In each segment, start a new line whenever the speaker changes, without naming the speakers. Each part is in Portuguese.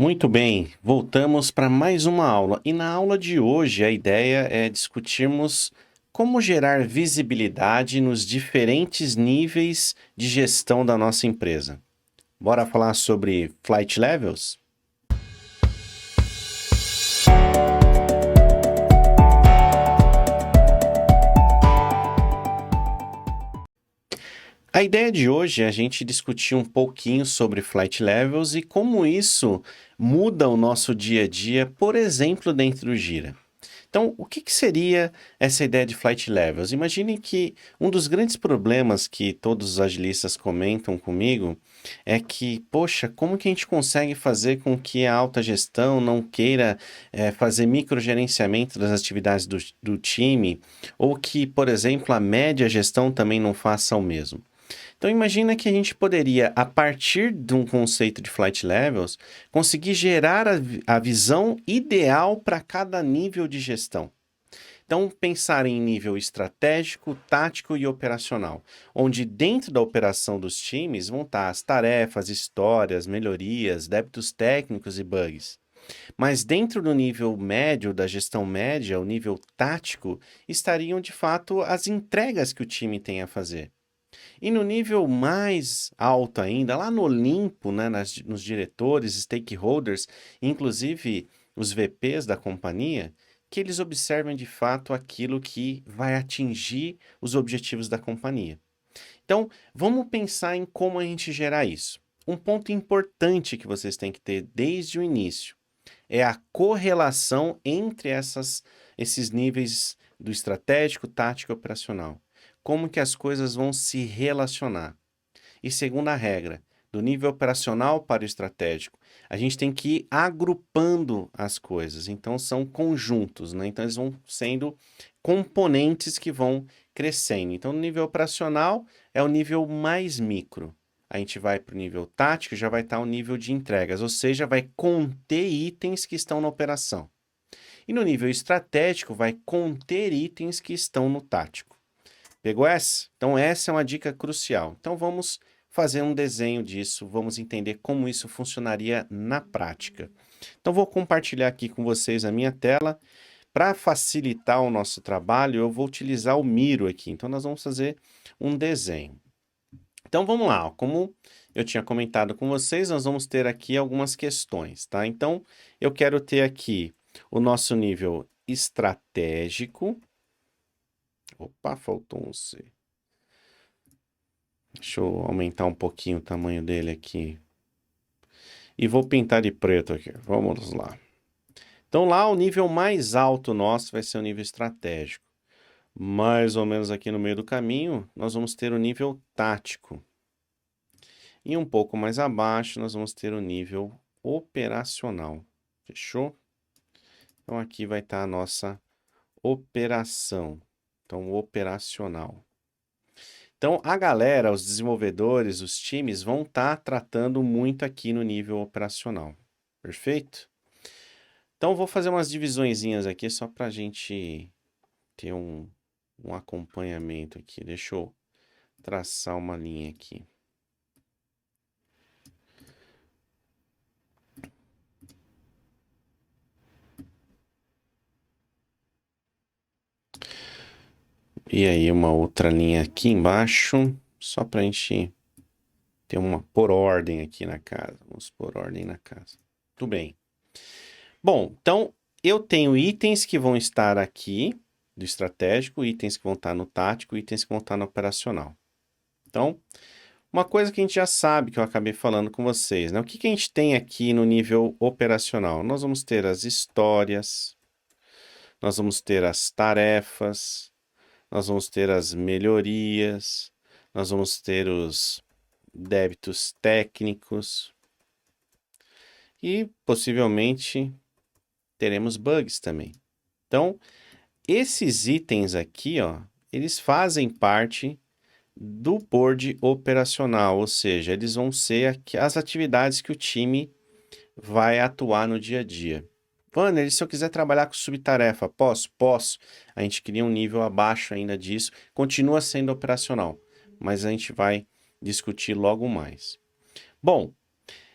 Muito bem, voltamos para mais uma aula. E na aula de hoje, a ideia é discutirmos como gerar visibilidade nos diferentes níveis de gestão da nossa empresa. Bora falar sobre Flight Levels? A ideia de hoje é a gente discutir um pouquinho sobre Flight Levels e como isso muda o nosso dia a dia, por exemplo, dentro do Gira. Então, o que seria essa ideia de Flight Levels? Imagine que um dos grandes problemas que todos os agilistas comentam comigo é que, poxa, como que a gente consegue fazer com que a alta gestão não queira fazer microgerenciamento das atividades do time, ou que, por exemplo, a média gestão também não faça o mesmo? Então imagina que a gente poderia, a partir de um conceito de Flight Levels, conseguir gerar a visão ideal para cada nível de gestão. Então, pensar em nível estratégico, tático e operacional, onde dentro da operação dos times vão estar as tarefas, histórias, melhorias, débitos técnicos e bugs. Mas dentro do nível médio, da gestão média, o nível tático, estariam de fato as entregas que o time tem a fazer. E no nível mais alto ainda, lá no Olimpo, né, nos diretores, stakeholders, inclusive os VPs da companhia, que eles observem de fato aquilo que vai atingir os objetivos da companhia. Então, vamos pensar em como a gente gerar isso. Um ponto importante que vocês têm que ter desde o início é a correlação entre esses níveis do estratégico, tático e operacional. Como que as coisas vão se relacionar. E segunda regra, do nível operacional para o estratégico, a gente tem que ir agrupando as coisas. Então, são conjuntos, né? Então, eles vão sendo componentes que vão crescendo. Então, no nível operacional, é o nível mais micro. A gente vai para o nível tático, já vai estar o nível de entregas, ou seja, vai conter itens que estão na operação. E no nível estratégico, vai conter itens que estão no tático. Pegou essa? Então, essa é uma dica crucial. Então, vamos fazer um desenho disso, vamos entender como isso funcionaria na prática. Então, vou compartilhar aqui com vocês a minha tela. Para facilitar o nosso trabalho, eu vou utilizar o Miro aqui. Então, nós vamos fazer um desenho. Então, vamos lá. Como eu tinha comentado com vocês, nós vamos ter aqui algumas questões, tá? Então, eu quero ter aqui o nosso nível estratégico. Opa, faltou um C. Deixa eu aumentar um pouquinho o tamanho dele aqui. E vou pintar de preto aqui. Vamos lá. Então lá o nível mais alto nosso vai ser o nível estratégico. Mais ou menos aqui no meio do caminho, nós vamos ter o nível tático. E um pouco mais abaixo, nós vamos ter o nível operacional. Fechou? Então aqui vai estar a nossa operação. Então, operacional. Então, a galera, os desenvolvedores, os times vão estar tratando muito aqui no nível operacional. Perfeito? Então, vou fazer umas divisõezinhas aqui só para a gente ter um acompanhamento aqui. Deixa eu traçar uma linha aqui. E aí, uma outra linha aqui embaixo, só para a gente ter uma por ordem aqui na casa. Vamos por ordem na casa. Tudo bem. Bom, então eu tenho itens que vão estar aqui do estratégico, itens que vão estar no tático, itens que vão estar no operacional. Então, uma coisa que a gente já sabe, que eu acabei falando com vocês, né? O que a gente tem aqui no nível operacional? Nós vamos ter as histórias, nós vamos ter as tarefas, nós vamos ter as melhorias, nós vamos ter os débitos técnicos e possivelmente teremos bugs também. Então, esses itens aqui, ó, eles fazem parte do board operacional, ou seja, eles vão ser as atividades que o time vai atuar no dia a dia. Wanner, e se eu quiser trabalhar com subtarefa, posso? Posso. A gente cria um nível abaixo ainda disso, continua sendo operacional, mas a gente vai discutir logo mais. Bom,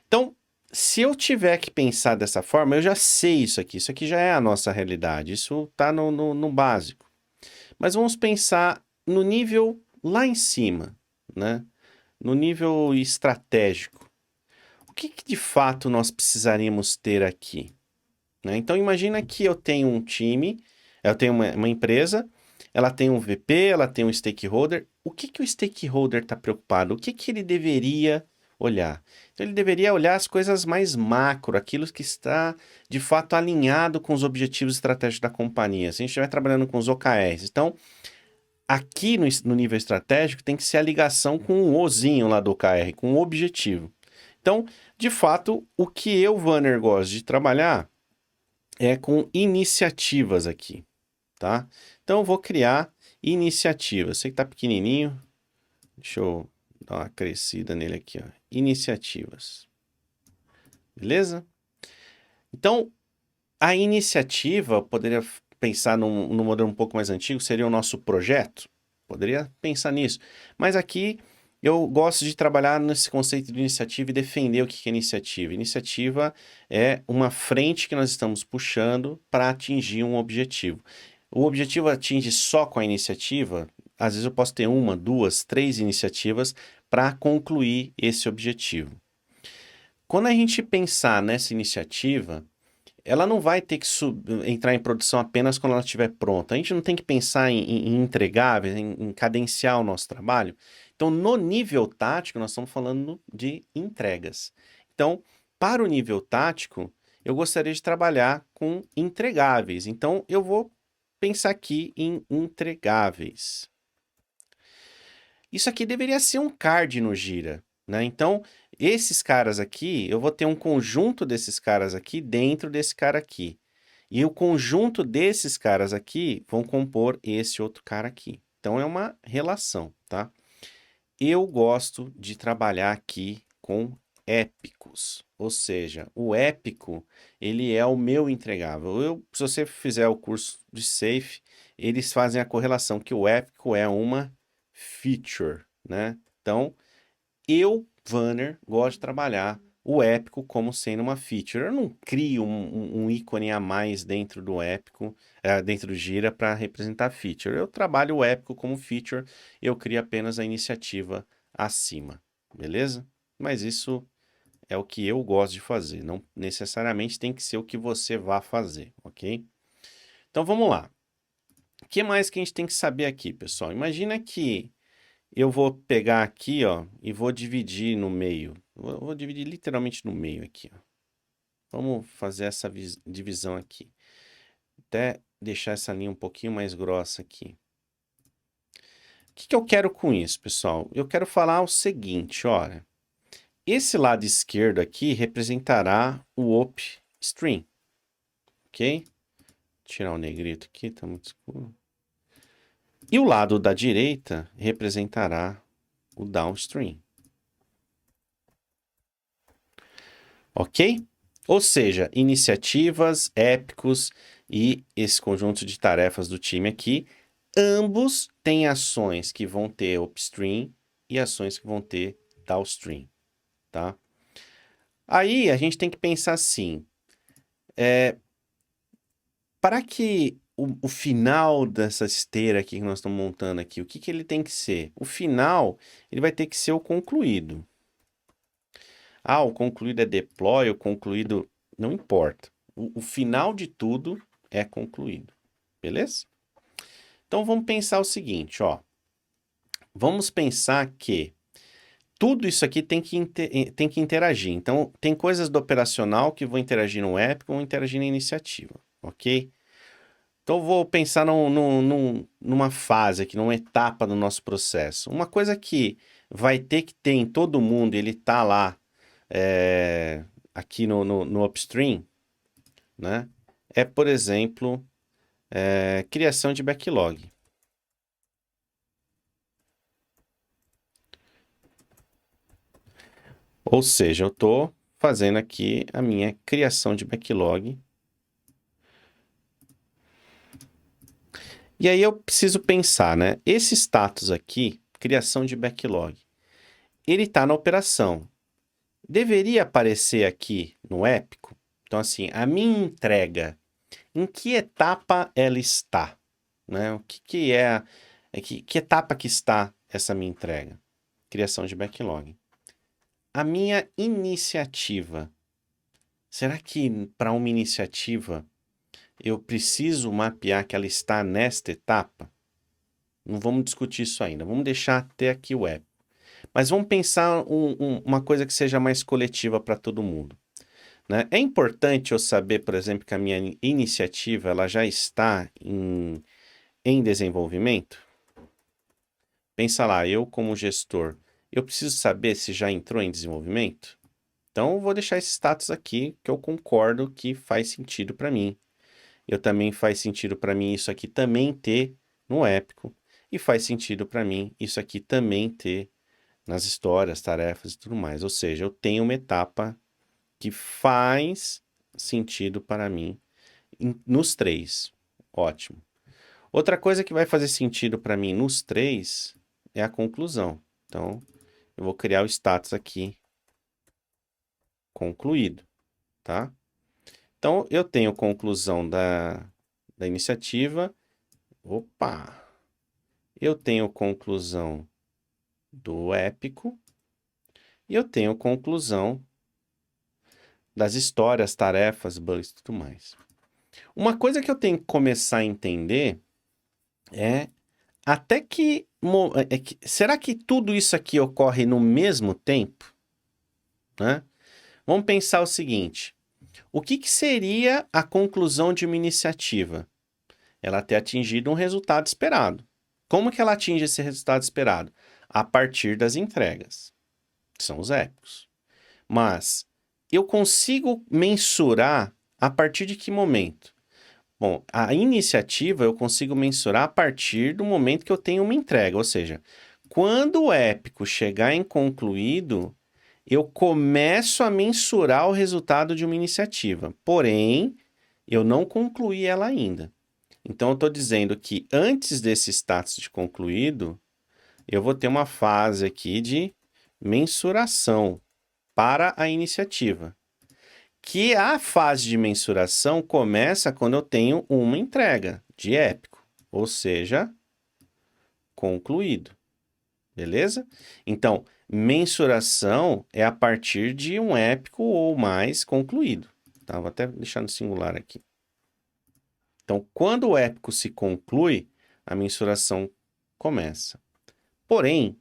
então Se eu tiver que pensar dessa forma, eu já sei isso aqui. Isso aqui já é a nossa realidade. Isso está no básico. Mas vamos pensar no nível lá em cima, né? No nível estratégico. O que de fato nós precisaríamos ter aqui? Né? Então, imagina que eu tenho um time, eu tenho uma empresa, ela tem um VP, ela tem um stakeholder. O que o stakeholder está preocupado? O que ele deveria olhar? Então, ele deveria olhar as coisas mais macro, aquilo que está de fato alinhado com os objetivos estratégicos da companhia. Se a gente estiver trabalhando com os OKRs. Então, aqui no nível estratégico tem que ser a ligação com o Ozinho lá do OKR, com o objetivo. Então, de fato, o que eu, Vanner, gosto de trabalhar é com iniciativas aqui, tá? Então, eu vou criar iniciativas. Sei que tá pequenininho. Deixa eu dar uma crescida nele aqui, ó. Iniciativas. Beleza? Então, a iniciativa, poderia pensar num modelo um pouco mais antigo, seria o nosso projeto. Poderia pensar nisso. Mas aqui eu gosto de trabalhar nesse conceito de iniciativa e defender o que é iniciativa. Iniciativa é uma frente que nós estamos puxando para atingir um objetivo. O objetivo atinge só com a iniciativa? Às vezes eu posso ter uma, duas, três iniciativas para concluir esse objetivo. Quando a gente pensar nessa iniciativa, ela não vai ter que entrar em produção apenas quando ela estiver pronta. A gente não tem que pensar em entregáveis, em cadenciar o nosso trabalho. Então, no nível tático, nós estamos falando de entregas. Então, para o nível tático, eu gostaria de trabalhar com entregáveis. Então, eu vou pensar aqui em entregáveis. Isso aqui deveria ser um card no Gira, né? Então, esses caras aqui, eu vou ter um conjunto desses caras aqui dentro desse cara aqui. E o conjunto desses caras aqui vão compor esse outro cara aqui. Então, é uma relação, tá? Eu gosto de trabalhar aqui com épicos, ou seja, o épico, ele é o meu entregável. Se você fizer o curso de Safe, eles fazem a correlação que o épico é uma feature, né? Então, eu, Vanner, gosto de trabalhar o épico como sendo uma feature. Eu não crio um ícone a mais dentro do épico, dentro do Gira para representar feature. Eu trabalho o épico como feature, eu crio apenas a iniciativa acima, beleza? Mas isso é o que eu gosto de fazer, não necessariamente tem que ser o que você vá fazer, ok? Então vamos lá. O que mais que a gente tem que saber aqui, pessoal? Imagina que eu vou pegar aqui, ó, e vou dividir no meio. Vou dividir literalmente no meio aqui, ó. Vamos fazer essa divisão aqui. Até deixar essa linha um pouquinho mais grossa aqui. O que eu quero com isso, pessoal? Eu quero falar o seguinte, olha. Esse lado esquerdo aqui representará o upstream, ok? Tirar o negrito aqui, tá muito escuro. E o lado da direita representará o downstream. Ok? Ou seja, iniciativas, épicos e esse conjunto de tarefas do time aqui, ambos têm ações que vão ter upstream e ações que vão ter downstream, tá? Aí a gente tem que pensar assim, para que o final dessa esteira aqui que nós estamos montando aqui, o que ele tem que ser? O final, ele vai ter que ser o concluído. Ah, o concluído é deploy, o concluído... Não importa. O final de tudo é concluído. Beleza? Então, vamos pensar o seguinte, ó. Vamos pensar que tudo isso aqui tem que interagir. Então, tem coisas do operacional que vão interagir no app, vão interagir na iniciativa, ok? Então, eu vou pensar numa fase aqui, numa etapa do nosso processo. Uma coisa que vai ter que ter em todo mundo, ele tá lá, aqui no upstream, né? É, por exemplo, criação de backlog. Ou seja, eu estou fazendo aqui a minha criação de backlog. E aí eu preciso pensar, né? Esse status aqui, criação de backlog, ele está na operação. deveria aparecer aqui no épico. Então, assim, a minha entrega, em que etapa ela está? Né? O que é, que etapa que está essa minha entrega? Criação de backlog. A minha iniciativa. Será que para uma iniciativa eu preciso mapear que ela está nesta etapa? Não vamos discutir isso ainda. Vamos deixar até aqui o app. Mas vamos pensar uma coisa que seja mais coletiva para todo mundo. Né? É importante eu saber, por exemplo, que a minha iniciativa ela já está em desenvolvimento? Pensa lá, eu como gestor, eu preciso saber se já entrou em desenvolvimento? Então, eu vou deixar esse status aqui que eu concordo que faz sentido para mim. Eu também faz sentido para mim isso aqui também ter no épico. E faz sentido para mim isso aqui também ter nas histórias, tarefas e tudo mais. Ou seja, eu tenho uma etapa que faz sentido para mim nos três. Ótimo. Outra coisa que vai fazer sentido para mim nos três é a conclusão. Então, eu vou criar o status aqui, concluído, tá? Então, eu tenho conclusão da iniciativa. Opa! Eu tenho conclusão do épico. E eu tenho conclusão das histórias, tarefas, bugs e tudo mais. Uma coisa que eu tenho que começar a entender é até que... será que tudo isso aqui ocorre no mesmo tempo? Né? Vamos pensar o seguinte. O que seria a conclusão de uma iniciativa? Ela ter atingido um resultado esperado. Como que ela atinge esse resultado esperado? A partir das entregas. São os épicos. Mas eu consigo mensurar a partir de que momento? Bom, a iniciativa eu consigo mensurar a partir do momento que eu tenho uma entrega. Ou seja, quando o épico chegar em concluído, eu começo a mensurar o resultado de uma iniciativa. Porém, eu não concluí ela ainda. Então, eu estou dizendo que antes desse status de concluído, eu vou ter uma fase aqui de mensuração para a iniciativa. Que a fase de mensuração começa quando eu tenho uma entrega de épico, ou seja, concluído. Beleza? Então, mensuração é a partir de um épico ou mais concluído. Tá? Vou até deixar no singular aqui. Então, quando o épico se conclui, a mensuração começa. Porém,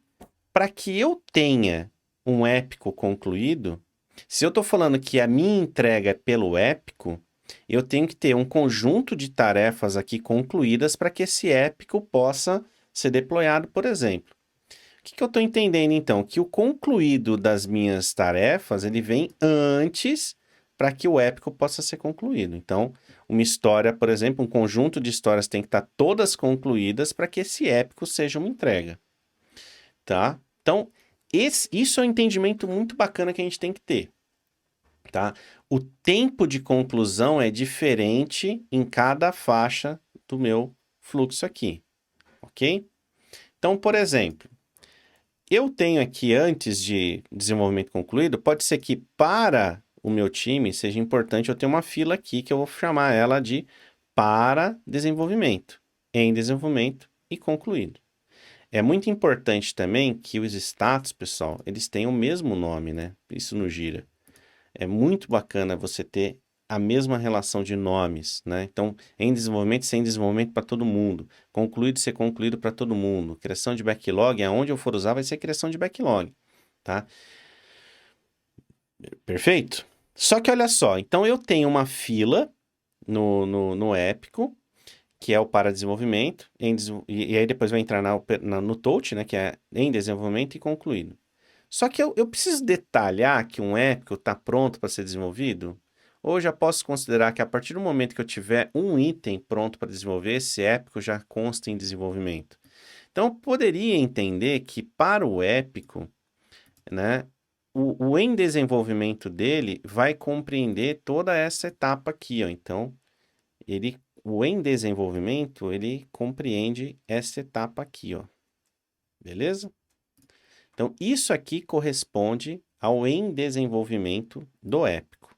para que eu tenha um épico concluído, se eu estou falando que a minha entrega é pelo épico, eu tenho que ter um conjunto de tarefas aqui concluídas para que esse épico possa ser deployado, por exemplo. O que eu estou entendendo, então? Que o concluído das minhas tarefas, ele vem antes para que o épico possa ser concluído. Então, uma história, por exemplo, um conjunto de histórias tem que estar todas concluídas para que esse épico seja uma entrega. Tá? Então, isso é um entendimento muito bacana que a gente tem que ter. Tá? O tempo de conclusão é diferente em cada faixa do meu fluxo aqui. Ok? Então, por exemplo, eu tenho aqui, antes de desenvolvimento concluído, pode ser que para o meu time seja importante eu ter uma fila aqui que eu vou chamar ela de para desenvolvimento, em desenvolvimento e concluído. É muito importante também que os status, pessoal, eles tenham o mesmo nome, né? Isso no Gira. É muito bacana você ter a mesma relação de nomes, né? Então, em desenvolvimento, sem desenvolvimento para todo mundo. Concluído, ser concluído para todo mundo. Criação de backlog, aonde eu for usar, vai ser criação de backlog, tá? Perfeito? Só que olha só, então eu tenho uma fila no épico, que é o para desenvolvimento, e aí depois vai entrar no touch, né, que é em desenvolvimento e concluído. Só que eu preciso detalhar que um épico está pronto para ser desenvolvido? Ou eu já posso considerar que a partir do momento que eu tiver um item pronto para desenvolver, esse épico já consta em desenvolvimento? Então, eu poderia entender que para o épico, né, o em desenvolvimento dele vai compreender toda essa etapa aqui, ó. Então, o em desenvolvimento, ele compreende essa etapa aqui, ó. Beleza? Então, isso aqui corresponde ao em desenvolvimento do épico.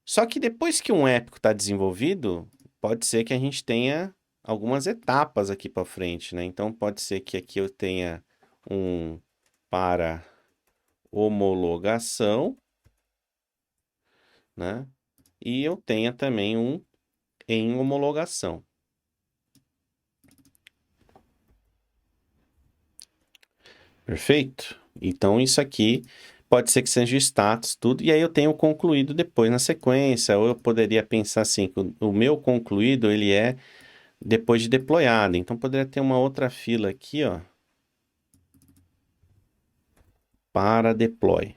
Só que depois que um épico está desenvolvido, pode ser que a gente tenha algumas etapas aqui para frente, né? Então, pode ser que aqui eu tenha um para homologação, né? E eu tenha também um em homologação. Perfeito? Então, isso aqui pode ser que seja o status, tudo, e aí eu tenho concluído depois na sequência, ou eu poderia pensar assim, que o meu concluído, ele é depois de deployado. Então, poderia ter uma outra fila aqui, ó, para deploy.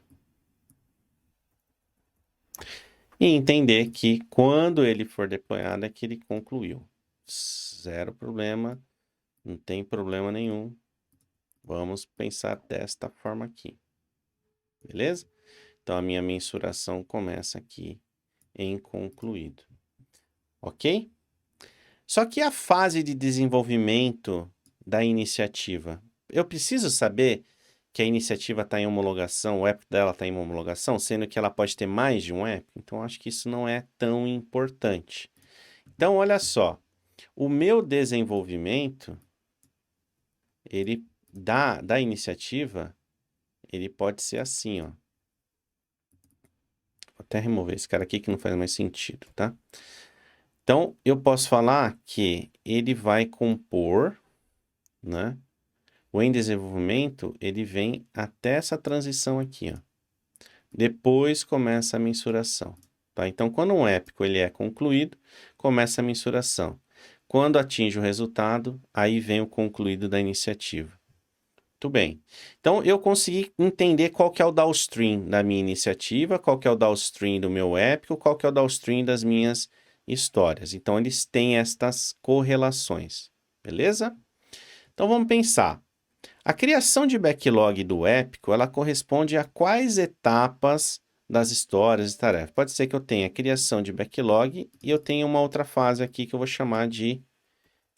E entender que quando ele for deployado é que ele concluiu. Zero problema, não tem problema nenhum. Vamos pensar desta forma aqui. Beleza? Então, a minha mensuração começa aqui em concluído. Ok? Só que a fase de desenvolvimento da iniciativa, eu preciso saber que a iniciativa está em homologação, o app dela está em homologação, sendo que ela pode ter mais de um app. Então, acho que isso não é tão importante. Então, olha só, o meu desenvolvimento, ele da iniciativa, ele pode ser assim, ó. Vou até remover esse cara aqui que não faz mais sentido, tá? Então, eu posso falar que ele vai compor, né? O em desenvolvimento, ele vem até essa transição aqui, ó. Depois começa a mensuração, tá? Então, quando um épico ele é concluído, começa a mensuração. Quando atinge o resultado, aí vem o concluído da iniciativa. Muito bem. Então, eu consegui entender qual que é o downstream da minha iniciativa, qual que é o downstream do meu épico, qual que é o downstream das minhas histórias. Então, eles têm estas correlações, beleza? Então, vamos pensar. A criação de backlog do épico, ela corresponde a quais etapas das histórias e tarefas? Pode ser que eu tenha a criação de backlog e eu tenha uma outra fase aqui que eu vou chamar de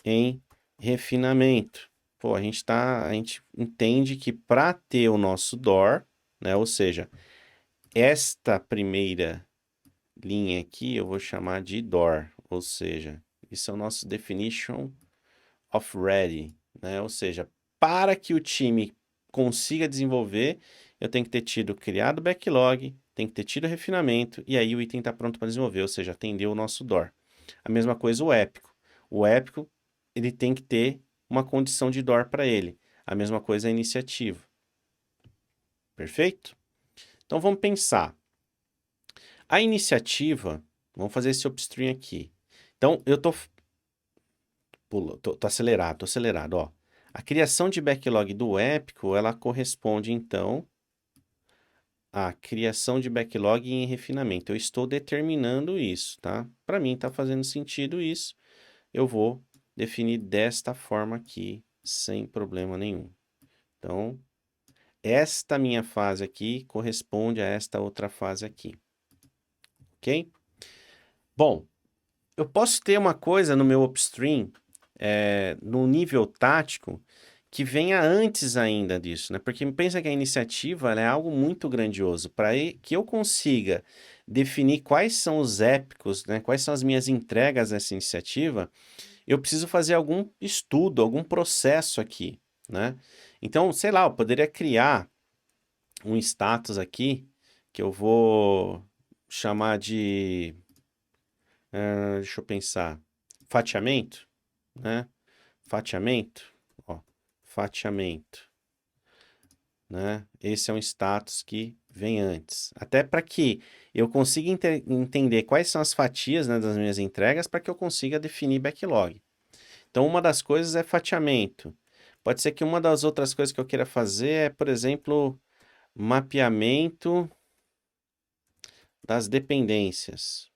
em refinamento. Pô, a gente entende que para ter o nosso DOR, né, ou seja, esta primeira linha aqui eu vou chamar de DOR, ou seja, isso é o nosso definition of ready, né? Ou seja, para que o time consiga desenvolver, eu tenho que ter tido criado o backlog, tem que ter tido refinamento, e aí o item está pronto para desenvolver, ou seja, atendeu o nosso DOR. A mesma coisa o épico. O épico, ele tem que ter uma condição de DOR para ele. A mesma coisa a iniciativa. Perfeito? Então vamos pensar. A iniciativa, vamos fazer esse upstream aqui. Então eu tô tô acelerado, ó. A criação de backlog do épico, ela corresponde então à criação de backlog em refinamento. Eu estou determinando isso, tá? Para mim tá fazendo sentido isso. Eu vou definir desta forma aqui, sem problema nenhum. Então, esta minha fase aqui corresponde a esta outra fase aqui. Ok? Bom, eu posso ter uma coisa no meu upstream, no nível tático, que venha antes ainda disso, né? Porque pensa que a iniciativa ela é algo muito grandioso. Para que eu consiga definir quais são os épicos, né? Quais são as minhas entregas dessa iniciativa, eu preciso fazer algum estudo, algum processo aqui, né? Então, sei lá, eu poderia criar um status aqui que eu vou chamar de, deixa eu pensar, fatiamento, né? Fatiamento, ó, fatiamento, né? Esse é um status que vem antes. Até para que eu consiga entender quais são as fatias, né, das minhas entregas para que eu consiga definir backlog. Então, uma das coisas é fatiamento. Pode ser que uma das outras coisas que eu queira fazer é, por exemplo, mapeamento das dependências.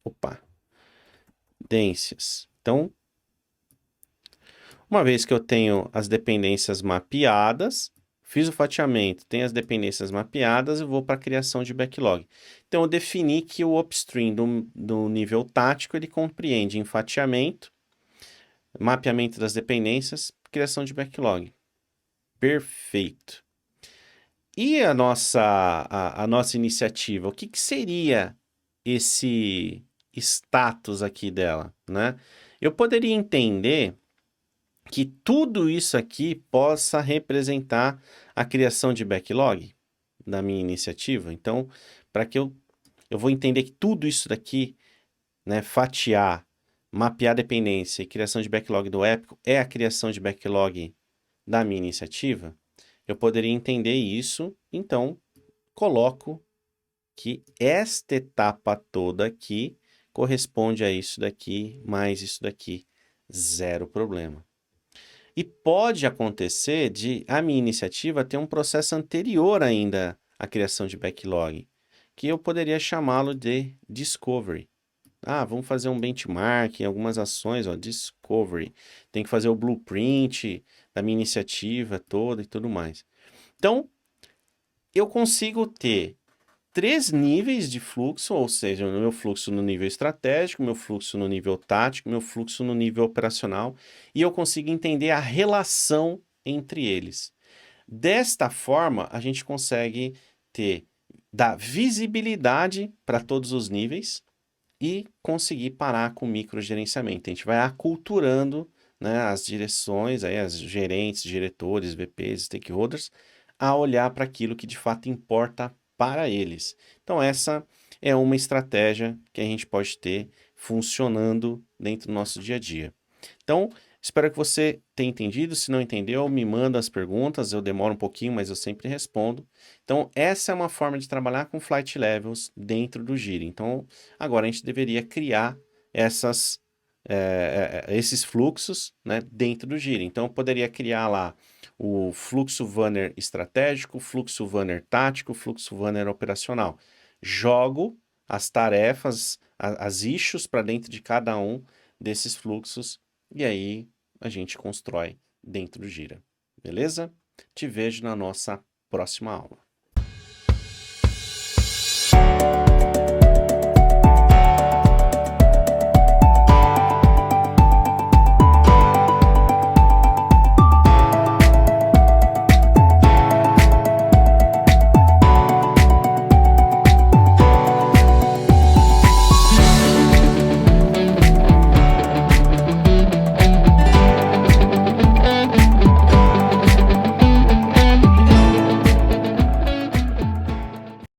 Opa. Dependências. Então, uma vez que eu tenho as dependências mapeadas, fiz o fatiamento, tenho as dependências mapeadas, eu vou para a criação de backlog. Então, eu defini que o upstream do nível tático, ele compreende em fatiamento, mapeamento das dependências, criação de backlog. Perfeito. E a nossa iniciativa, o que seria esse status aqui dela, né? Eu poderia entender que tudo isso aqui possa representar a criação de backlog da minha iniciativa. Então, para que eu vou entender que tudo isso daqui, né, fatiar, mapear dependência e criação de backlog do Épico é a criação de backlog da minha iniciativa, eu poderia entender isso, então coloco que esta etapa toda aqui corresponde a isso daqui, mais isso daqui, zero problema. E pode acontecer de a minha iniciativa ter um processo anterior ainda à criação de backlog, que eu poderia chamá-lo de discovery. Vamos fazer um benchmark em algumas ações, ó, discovery. Tem que fazer o blueprint da minha iniciativa toda e tudo mais. Então, eu consigo ter 3 níveis de fluxo, ou seja, o meu fluxo no nível estratégico, meu fluxo no nível tático, meu fluxo no nível operacional, e eu consigo entender a relação entre eles. Desta forma, a gente consegue dar visibilidade para todos os níveis e conseguir parar com o microgerenciamento. A gente vai aculturando, né, as direções, aí, as gerentes, diretores, VPs, stakeholders, a olhar para aquilo que de fato importa para eles. Então, essa é uma estratégia que a gente pode ter funcionando dentro do nosso dia a dia. Então, espero que você tenha entendido. Se não entendeu, me manda as perguntas. Eu demoro um pouquinho, mas eu sempre respondo. Então, essa é uma forma de trabalhar com flight levels dentro do Jira. Então, agora a gente deveria criar esses fluxos, né, dentro do Jira. Então, eu poderia criar lá o fluxo Runner estratégico, fluxo Runner tático, fluxo Runner operacional. Jogo as tarefas, as issues para dentro de cada um desses fluxos e aí a gente constrói dentro do Jira. Beleza? Te vejo na nossa próxima aula.